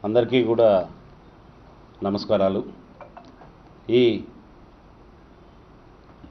అందరికీ కూడా నమస్కారాలు. ఈ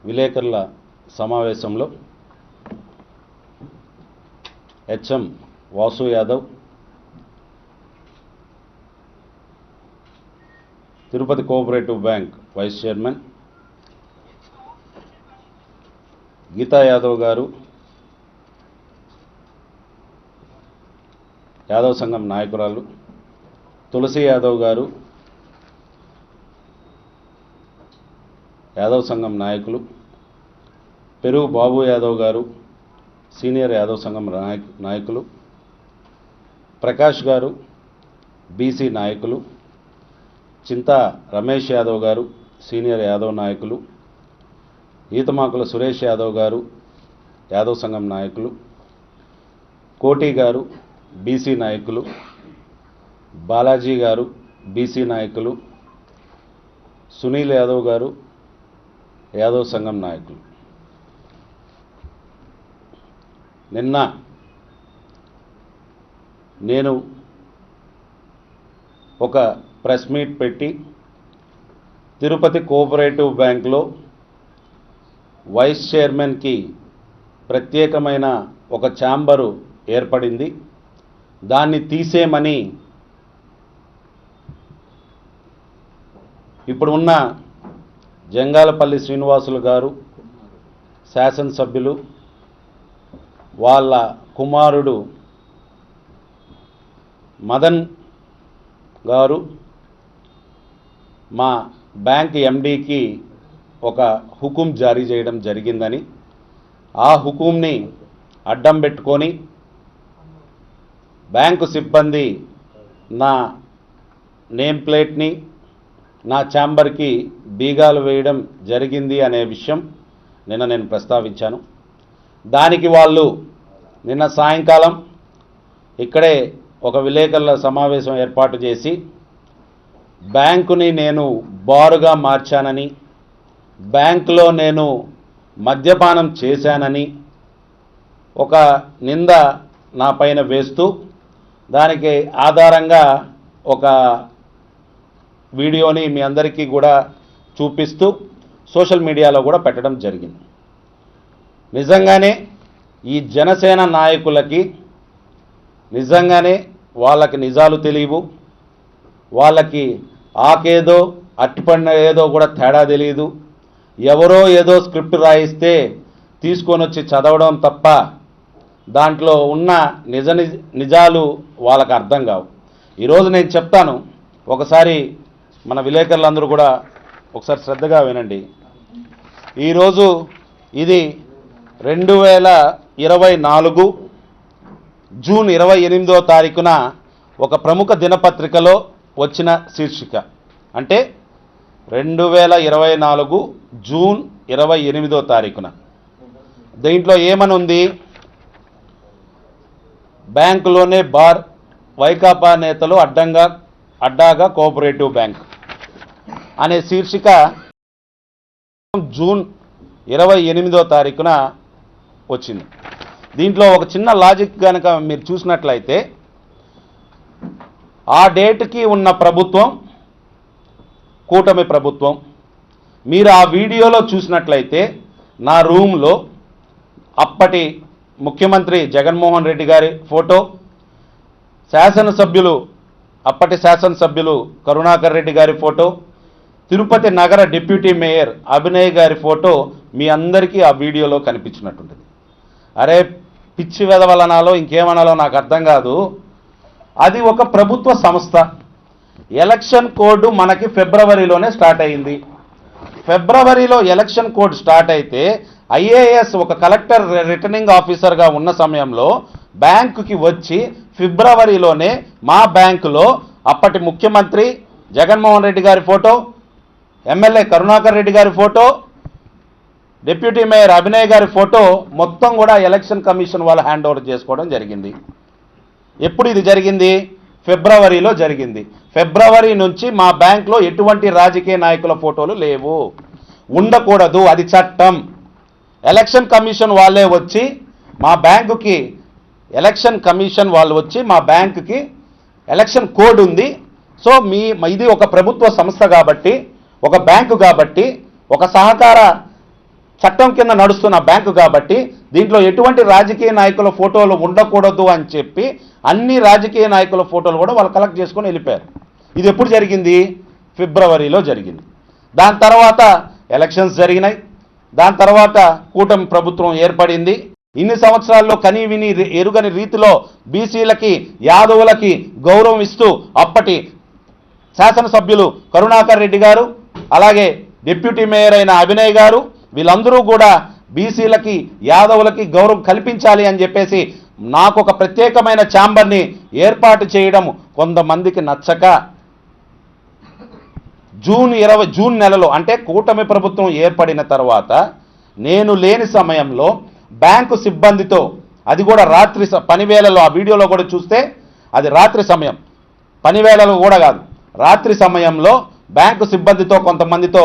విలేకరుల సమావేశంలో HM Vasu Yadav, Tirupati cooperative bank vice chairman Geeta Yadav garu, Yadav సంఘం నాయకురాలు తులసి యాదవ్ గారు, యాదవ్ సంఘం నాయకులు పెరుగు బాబు యాదవ్ గారు, సీనియర్ యాదవ్ సంఘం నాయకులు ప్రకాష్ గారు, బీసీ నాయకులు చింతా రమేష్ యాదవ్ గారు, సీనియర్ యాదవ్ నాయకులు ఈతమాకుల సురేష్ యాదవ్ గారు, యాదవ్ సంఘం నాయకులు కోటి గారు, బీసీ నాయకులు బాలాజీ గారు, బీసీ నాయకులు సునీల్ యాదవ్ గారు, యాదవ్ సంఘం నాయకులు. నిన్న నేను ఒక ప్రెస్ మీట్ పెట్టి తిరుపతి కోఆపరేటివ్ బ్యాంక్లో వైస్ చైర్మన్కి ప్రత్యేకమైన ఒక ఛాంబరు ఏర్పడింది, దాన్ని తీసేయమని ఇప్పుడు ఉన్న జంగాలపల్లి శ్రీనివాసులు గారు శాసనసభ్యులు, వాళ్ళ కుమారుడు మదన్ గారు మా బ్యాంక్ ఎండీకి ఒక హుకుం జారీ చేయడం జరిగిందని, ఆ హుకుంని అడ్డం పెట్టుకొని బ్యాంకు సిబ్బంది నా నేమ్ ప్లేట్ని నా ఛాంబర్కి బీగాలు వేయడం జరిగింది అనే విషయం నిన్న నేను ప్రస్తావించాను. దానికి వాళ్ళు నిన్న సాయంకాలం ఇక్కడే ఒక విలేకరుల సమావేశం ఏర్పాటు చేసి బ్యాంకుని నేను బారుగా మార్చానని, బ్యాంకులో నేను మద్యపానం చేశానని ఒక నింద నా పైన వేస్తూ, దానికి ఆధారంగా ఒక వీడియోని మీ అందరికీ కూడా చూపిస్తూ సోషల్ మీడియాలో కూడా పెట్టడం జరిగింది. నిజంగానే ఈ జనసేన నాయకులకి నిజంగానే వాళ్ళకి నిజాలు తెలియవు, వాళ్ళకి ఆకేదో అట్టిపడిన ఏదో కూడా తేడా తెలియదు. ఎవరో ఏదో స్క్రిప్ట్ రాయిస్తే తీసుకొని వచ్చి చదవడం తప్ప దాంట్లో ఉన్న నిజాలు వాళ్ళకి అర్థం కావు. ఈరోజు నేను చెప్తాను, ఒకసారి మన విలేకరులందరూ కూడా ఒకసారి శ్రద్ధగా వినండి. ఈరోజు ఇది 2024 జూన్ 28వ తారీఖున ఒక ప్రముఖ దినపత్రికలో వచ్చిన శీర్షిక. అంటే 2024 జూన్ 28వ తారీఖున దీంట్లో ఏమని ఉంది? బ్యాంకులోనే బార్, వైకాపా నేతలు అడ్డాగా కోఆపరేటివ్ బ్యాంక్ అనే శీర్షిక జూన్ 28వ తారీఖున వచ్చింది. దీంట్లో ఒక చిన్న లాజిక్ కనుక మీరు చూసినట్లయితే, ఆ డేట్కి ఉన్న ప్రభుత్వం కూటమి ప్రభుత్వం. మీరు ఆ వీడియోలో చూసినట్లయితే నా రూమ్లో అప్పటి ముఖ్యమంత్రి జగన్మోహన్ రెడ్డి గారి ఫోటో, అప్పటి శాసనసభ్యులు కరుణాకర్ రెడ్డి గారి ఫోటో, తిరుపతి నగర డిప్యూటీ మేయర్ అభినయ్ గారి ఫోటో మీ అందరికీ ఆ వీడియోలో కనిపించినట్టుంటుంది. అరే పిచ్చి వెదవలనాలో ఇంకేమనాలో నాకు అర్థం కాదు. అది ఒక ప్రభుత్వ సంస్థ. ఎలక్షన్ కోడ్ మనకి ఫిబ్రవరిలోనే స్టార్ట్ అయింది. ఫిబ్రవరిలో ఎలక్షన్ కోడ్ స్టార్ట్ అయితే ఐఏఎస్ ఒక కలెక్టర్ రిటర్నింగ్ ఆఫీసర్గా ఉన్న సమయంలో బ్యాంకుకి వచ్చి ఫిబ్రవరిలోనే మా బ్యాంకులో అప్పటి ముఖ్యమంత్రి జగన్మోహన్ రెడ్డి గారి ఫోటో, ఎమ్మెల్యే కరుణాకర్ రెడ్డి గారి ఫోటో, డిప్యూటీ మేయర్ అభినయ్ గారి ఫోటో మొత్తం కూడా ఎలక్షన్ కమిషన్ వాళ్ళు హ్యాండ్ ఓవర్ చేసుకోవడం జరిగింది. ఎప్పుడు ఇది జరిగింది? ఫిబ్రవరిలో జరిగింది. ఫిబ్రవరి నుంచి మా బ్యాంక్లో ఎటువంటి రాజకీయ నాయకుల ఫోటోలు లేవు, ఉండకూడదు, అది చట్టం. ఎలక్షన్ కమిషన్ వాళ్ళే వచ్చి మా బ్యాంకుకి, ఎలక్షన్ కమిషన్ వాళ్ళు వచ్చి మా బ్యాంకుకి ఎలక్షన్ కోడ్ ఉంది, సో ఇది ఒక ప్రభుత్వ సంస్థ కాబట్టి, ఒక బ్యాంకు కాబట్టి, ఒక సహకార చట్టం కింద నడుస్తున్న బ్యాంకు కాబట్టి దీంట్లో ఎటువంటి రాజకీయ నాయకుల ఫోటోలు ఉండకూడదు అని చెప్పి అన్ని రాజకీయ నాయకుల ఫోటోలు కూడా వాళ్ళు కలెక్ట్ చేసుకొని వెళ్ళిపోయారు. ఇది ఎప్పుడు జరిగింది? ఫిబ్రవరిలో జరిగింది. దాని తర్వాత ఎలక్షన్స్ జరిగినాయి. దాని తర్వాత కూటమి ప్రభుత్వం ఏర్పడింది. ఇన్ని సంవత్సరాల్లో కనీ విని ఎరుగని రీతిలో బీసీలకి, యాదవులకి గౌరవం ఇస్తూ అప్పటి శాసనసభ్యులు కరుణాకర్ రెడ్డి గారు, అలాగే డిప్యూటీ మేయర్ అయిన అభినయ్ గారు, వీళ్ళందరూ కూడా బీసీలకి, యాదవులకి గౌరవం కల్పించాలి అని చెప్పేసి నాకు ఒక ప్రత్యేకమైన ఛాంబర్ని ఏర్పాటు చేయడం కొంతమందికి నచ్చక జూన్ నెలలో, అంటే కూటమి ప్రభుత్వం ఏర్పడిన తర్వాత నేను లేని సమయంలో బ్యాంకు సిబ్బందితో, అది కూడా రాత్రి పనివేళలో, ఆ వీడియోలో కూడా చూస్తే అది రాత్రి సమయం, పనివేళలో కూడా కాదు, రాత్రి సమయంలో బ్యాంకు సిబ్బందితో కొంతమందితో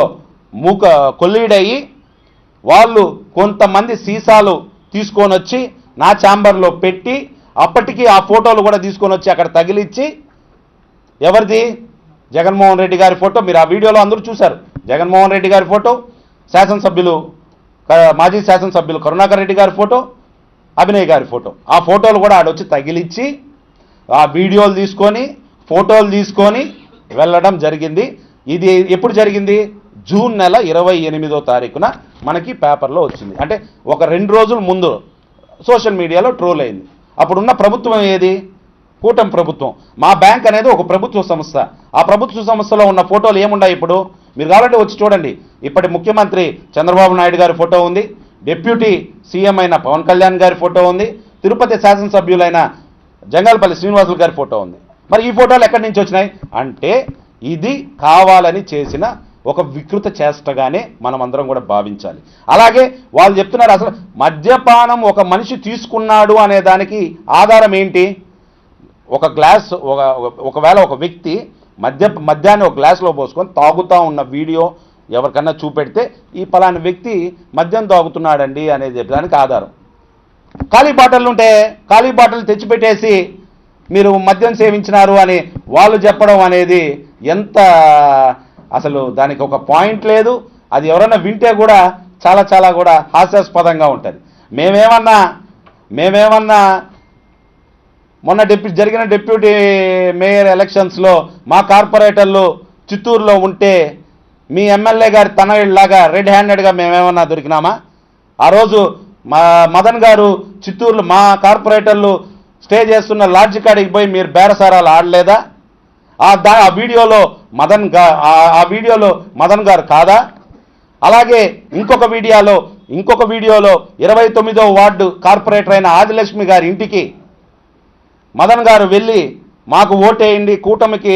కొల్లీడయ్యి వాళ్ళు కొంతమంది సీసాలు తీసుకొని వచ్చి నా ఛాంబర్లో పెట్టి, అప్పటికి ఆ ఫోటోలు కూడా తీసుకొని వచ్చి అక్కడ తగిలిచ్చి, ఎవరిది? జగన్మోహన్ రెడ్డి గారి ఫోటో. మీరు ఆ వీడియోలో అందరూ చూశారు. జగన్మోహన్ రెడ్డి గారి ఫోటో, మాజీ శాసనసభ్యులు కరుణాకర్ రెడ్డి గారి ఫోటో, అభినయ్ గారి ఫోటో. ఆ ఫోటోలు కూడా ఆడొచ్చి తగిలిచ్చి ఆ వీడియోలు తీసుకొని, ఫోటోలు తీసుకొని వెళ్ళడం జరిగింది. ఇది ఎప్పుడు జరిగింది? జూన్ నెల 28వ తారీఖున మనకి పేపర్లో వచ్చింది. అంటే ఒక 2 రోజుల ముందు సోషల్ మీడియాలో ట్రోల్ అయింది. అప్పుడున్న ప్రభుత్వం ఏది? కూటమి ప్రభుత్వం. మా బ్యాంక్ అనేది ఒక ప్రభుత్వ సంస్థ. ఆ ప్రభుత్వ సంస్థలో ఉన్న ఫోటోలు ఏమున్నాయి ఇప్పుడు? మీరు కావాలంటే వచ్చి చూడండి. ఇప్పటి ముఖ్యమంత్రి చంద్రబాబు నాయుడు గారి ఫోటో ఉంది, డిప్యూటీ సీఎం అయిన పవన్ కళ్యాణ్ గారి ఫోటో ఉంది, తిరుపతి శాసనసభ్యులైన జంగాలపల్లి శ్రీనివాసులు గారి ఫోటో ఉంది. మరి ఈ ఫోటోలు ఎక్కడి నుంచి వచ్చినాయి అంటే ఇది కావాలని చేసిన ఒక వికృత చేష్టగానే మనం అందరం కూడా భావించాలి. అలాగే వాళ్ళు చెప్తున్నారు, అసలు మద్యపానం ఒక మనిషి తీసుకున్నాడు అనే దానికి ఆధారం ఏంటి? ఒక గ్లాస్, ఒకవేళ ఒక వ్యక్తి మద్యాన్ని ఒక గ్లాసులో పోసుకొని తాగుతూ ఉన్న వీడియో ఎవరికన్నా చూపెడితే ఈ పలానా వ్యక్తి మద్యం తాగుతున్నాడండి అనేది చెప్పడానికి ఆధారం. ఖాళీ బాటిల్ ఉంటే ఖాళీ బాటిల్ తెచ్చిపెట్టేసి మీరు మద్యం సేవించినారు అని వాళ్ళు చెప్పడం అనేది ఎంత, అసలు దానికి ఒక పాయింట్ లేదు. అది ఎవరైనా వింటే కూడా చాలా చాలా కూడా హాస్యాస్పదంగా ఉంటుంది. మేమేమన్నా మొన్న జరిగిన డిప్యూటీ మేయర్ ఎలక్షన్స్లో మా కార్పొరేటర్లు చిత్తూరులో ఉంటే మీ ఎమ్మెల్యే గారి తనయుడిలాగా రెడ్ హ్యాండెడ్గా మేమేమన్నా దొరికినామా? ఆ రోజు మదన్ గారు చిత్తూరులో మా కార్పొరేటర్లు స్టే చేస్తున్న లాడ్జి కాడికి పోయి మీరు బేరసారాలు ఆడలేదా? ఆ వీడియోలో మదన్ గారు కాదా? అలాగే ఇంకొక వీడియోలో 29వ వార్డు కార్పొరేటర్ అయిన ఆదిలక్ష్మి గారి ఇంటికి మదన్ గారు వెళ్ళి మాకు ఓటేయండి, కూటమికి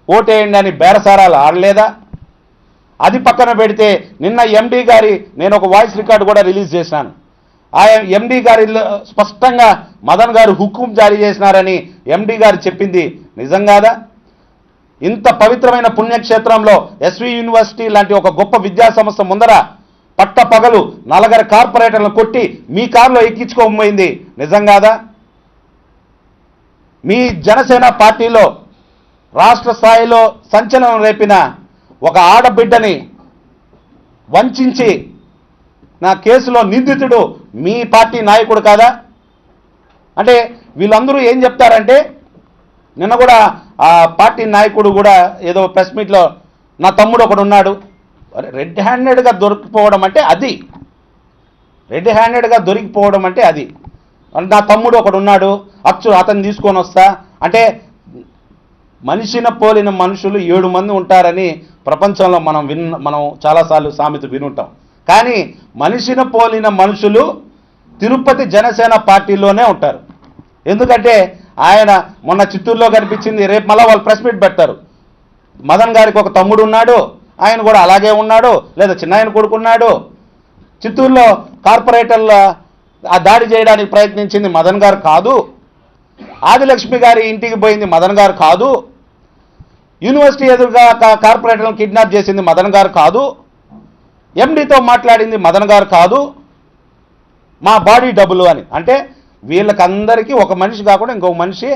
ఓటేయండి అని బేరసారాలు ఆడలేదా? అది పక్కన పెడితే నిన్న ఎండీ గారి, నేను ఒక వాయిస్ రికార్డు కూడా రిలీజ్ చేశాను. ఆ ఎండీ గారి స్పష్టంగా మదన్ గారు హుకుం జారీ చేసినారని ఎండీ గారు చెప్పింది నిజం కాదా? ఇంత పవిత్రమైన పుణ్యక్షేత్రంలో ఎస్వి యూనివర్సిటీ లాంటి ఒక గొప్ప విద్యా సంస్థ ముందర పట్టపగలు 4 కార్పొరేటర్లను కొట్టి మీ కారులో ఎక్కించుకోబోయింది నిజం కాదా? మీ జనసేన పార్టీలో రాష్ట్ర స్థాయిలో సంచలనం రేపిన ఒక ఆడబిడ్డని వంచి నా కేసులో నిందితుడు మీ పార్టీ నాయకుడు కాదా? అంటే వీళ్ళందరూ ఏం చెప్తారంటే, నిన్న కూడా ఆ పార్టీ నాయకుడు కూడా ఏదో ప్రెస్ మీట్లో నా తమ్ముడు ఒకడు ఉన్నాడు, రెడ్ హ్యాండెడ్గా దొరికిపోవడం అంటే అది, రెడ్ హ్యాండెడ్గా దొరికిపోవడం అంటే అది. నా తమ్ముడు ఒకడు ఉన్నాడు, అతను తీసుకొని వస్తా అంటే, మనిషిని పోలిన మనుషులు 7 మంది ఉంటారని ప్రపంచంలో మనం చాలాసార్లు సామెత వినుంటాం. కానీ మనిషిని పోలిన మనుషులు తిరుపతి జనసేన పార్టీలోనే ఉంటారు. ఎందుకంటే ఆయన మొన్న చిత్తూరులో కనిపించింది, రేపు మళ్ళీ వాళ్ళు ప్రెస్ మీట్ పెడతారు. మదన్ గారికి ఒక తమ్ముడు ఉన్నాడు, ఆయన కూడా అలాగే ఉన్నాడు, లేదా చిన్నాయన కొడుకున్నాడు. చిత్తూరులో కార్పొరేటర్ల ఆ దాడి చేయడానికి ప్రయత్నించింది మదన్ గారు కాదు, ఆదిలక్ష్మి గారి ఇంటికి పోయింది మదన్ గారు కాదు, యూనివర్సిటీ ఎదురుగా కార్పొరేటర్లను కిడ్నాప్ చేసింది మదన్ గారు కాదు, ఎండీతో మాట్లాడింది మదన్ గారు కాదు, మా బాడీ డబ్బులు అని. అంటే వీళ్ళకందరికీ ఒక మనిషి కాకుండా ఇంకొక మనిషి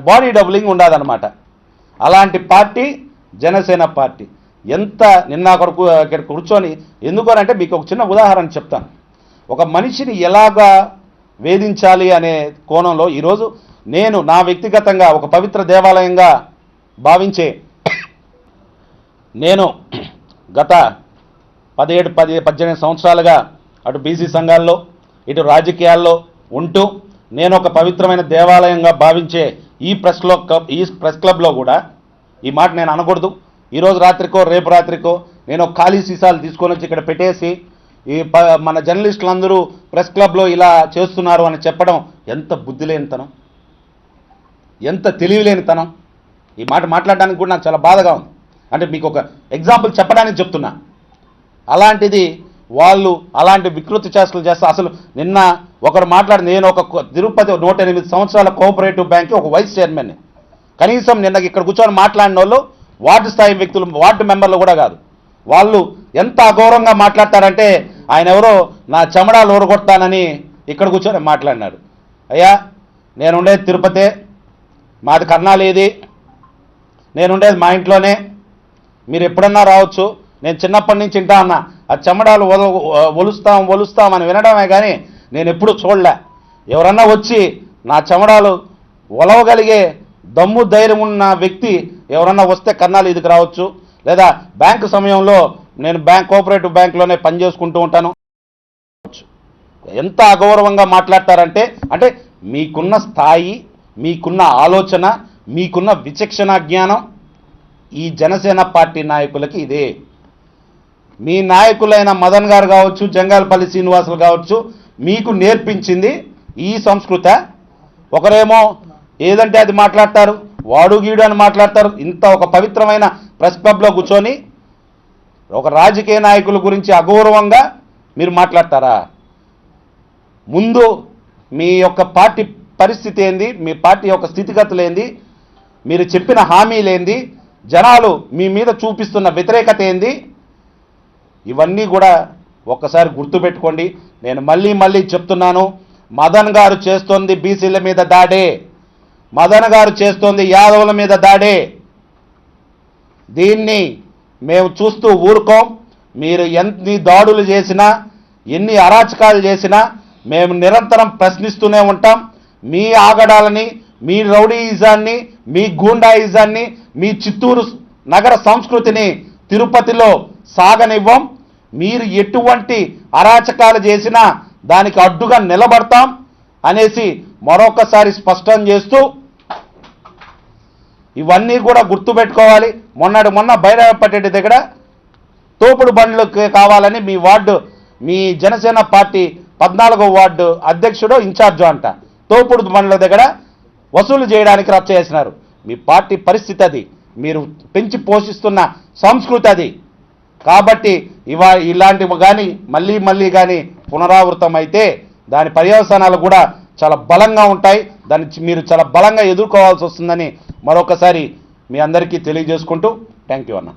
బాడీ డబులింగ్ ఉండదన్నమాట. అలాంటి పార్టీ జనసేన పార్టీ. ఎంత నిన్న ఇక్కడ కూర్చొని ఎందుకనంటే మీకు ఒక చిన్న ఉదాహరణ చెప్తాను. ఒక మనిషిని ఎలాగా వేధించాలి అనే కోణంలో ఈరోజు నేను నా వ్యక్తిగతంగా ఒక పవిత్ర దేవాలయంగా భావించే నేను గత 17-18 సంవత్సరాలుగా అటు బీసీ సంఘాల్లో ఇటు రాజకీయాల్లో ఉంటూ నేను ఒక పవిత్రమైన దేవాలయంగా భావించే ఈ ప్రెస్ క్లబ్లో కూడా ఈ మాట నేను అనకూడదు. ఈరోజు రాత్రికో రేపు రాత్రికో నేను ఖాళీ సీసాలు తీసుకొని వచ్చి ఇక్కడ పెట్టేసి మన జర్నలిస్టులందరూ ప్రెస్ క్లబ్లో ఇలా చేస్తున్నారు అని చెప్పడం ఎంత బుద్ధి లేనితనం, ఎంత తెలివిలేనితనం. ఈ మాట మాట్లాడడానికి కూడా నాకు చాలా బాధగా ఉంది. అంటే మీకు ఒక ఎగ్జాంపుల్ చెప్పడానికి చెప్తున్నా. అలాంటిది వాళ్ళు అలాంటి వికృతి చేష్టలు చేస్తే అసలు నిన్న ఒకరు మాట్లాడి నేను ఒక తిరుపతి 108 సంవత్సరాల కోఆపరేటివ్ బ్యాంక్కి ఒక వైస్ చైర్మన్ని. కనీసం నిన్న ఇక్కడ కూర్చొని మాట్లాడిన వాళ్ళు వార్డు స్థాయి వ్యక్తులు, వార్డు మెంబర్లు కూడా కాదు. వాళ్ళు ఎంత అగౌరవంగా మాట్లాడతారంటే ఆయన ఎవరో నా చెమడాలు ఊరగొడతానని ఇక్కడ కూర్చొని మాట్లాడినాడు. అయ్యా నేనుండేది తిరుపతే, మాది కర్ణాలేది, నేనుండేది మా ఇంట్లోనే, మీరు ఎప్పుడన్నా రావచ్చు. నేను చిన్నప్పటి నుంచి వింటా ఉన్నా ఆ చెమడాలు ఒలుస్తాం అని వినడమే కానీ నేను ఎప్పుడు చూడలే. ఎవరన్నా వచ్చి నా చెమడాలు ఒలవగలిగే దమ్ము ధైర్యం ఉన్న వ్యక్తి ఎవరన్నా వస్తే కర్ణాలు ఇదికి రావచ్చు. లేదా బ్యాంకు సమయంలో నేను కోఆపరేటివ్ బ్యాంకులోనే పనిచేసుకుంటూ ఉంటాను. ఎంత అగౌరవంగా మాట్లాడతారంటే అంటే మీకున్న స్థాయి, మీకున్న ఆలోచన, మీకున్న విచక్షణ జ్ఞానం ఈ జనసేన పార్టీ నాయకులకి ఇదే. మీ నాయకులైన మదన్ గారు కావచ్చు, జంగాలపల్లి శ్రీనివాసులు కావచ్చు మీకు నేర్పించింది ఈ సంస్కృత. ఒకరేమో ఏదంటే అది మాట్లాడతారు, వాడు గీడు అని మాట్లాడతారు. ఇంత ఒక పవిత్రమైన ప్రెస్ క్లబ్లో కూర్చొని ఒక రాజకీయ నాయకుల గురించి అగౌరవంగా మీరు మాట్లాడతారా? ముందు మీ యొక్క పార్టీ పరిస్థితి ఏంది, మీ పార్టీ యొక్క స్థితిగతులు ఏంది, మీరు చెప్పిన హామీలేంది, జనాలు మీ మీద చూపిస్తున్న వ్యతిరేకత ఏంది, ఇవన్నీ కూడా ఒక్కసారి గుర్తుపెట్టుకోండి. నేను మళ్ళీ చెప్తున్నాను, మదన్ గారు చేస్తోంది బీసీల మీద దాడే, మదన్ గారు చేస్తోంది యాదవుల మీద దాడే. దీన్ని మేము చూస్తూ ఊరుకోం. మీరు ఎన్ని దాడులు చేసినా, ఎన్ని అరాచకాలు చేసినా మేము నిరంతరం ప్రశ్నిస్తూనే ఉంటాం. మీ ఆగడాలని, మీ రౌడీయిజాన్ని, మీ గూండాయిజాన్ని, మీ చిత్తూరు నగర సంస్కృతిని తిరుపతిలో సాగనివ్వం. మీరు ఎటువంటి అరాచకాలు చేసినా దానికి అడ్డుగా నిలబడతాం అనేసి మరొకసారి స్పష్టం చేస్తూ ఇవన్నీ కూడా గుర్తుపెట్టుకోవాలి. మొన్న బైరాపట్టేటి దగ్గర తోపుడు బండ్లు కావాలని మీ జనసేన పార్టీ 14వ వార్డు అధ్యక్షుడు ఇన్ఛార్జు అంట తోపుడు బండ్ల దగ్గర వసూలు చేయడానికి రచ్చ చేసినారు. మీ పార్టీ పరిస్థితి అది, మీరు పెంచి పోషిస్తున్న సంస్కృతి అది. కాబట్టి ఇలాంటివి కానీ మళ్ళీ కానీ పునరావృతం అయితే దాని పర్యవసానాలు కూడా చాలా బలంగా ఉంటాయి. దాన్ని మీరు చాలా బలంగా ఎదుర్కోవాల్సి వస్తుందని మరొకసారి మీ అందరికీ తెలియజేసుకుంటూ థ్యాంక్ యూ అన్న.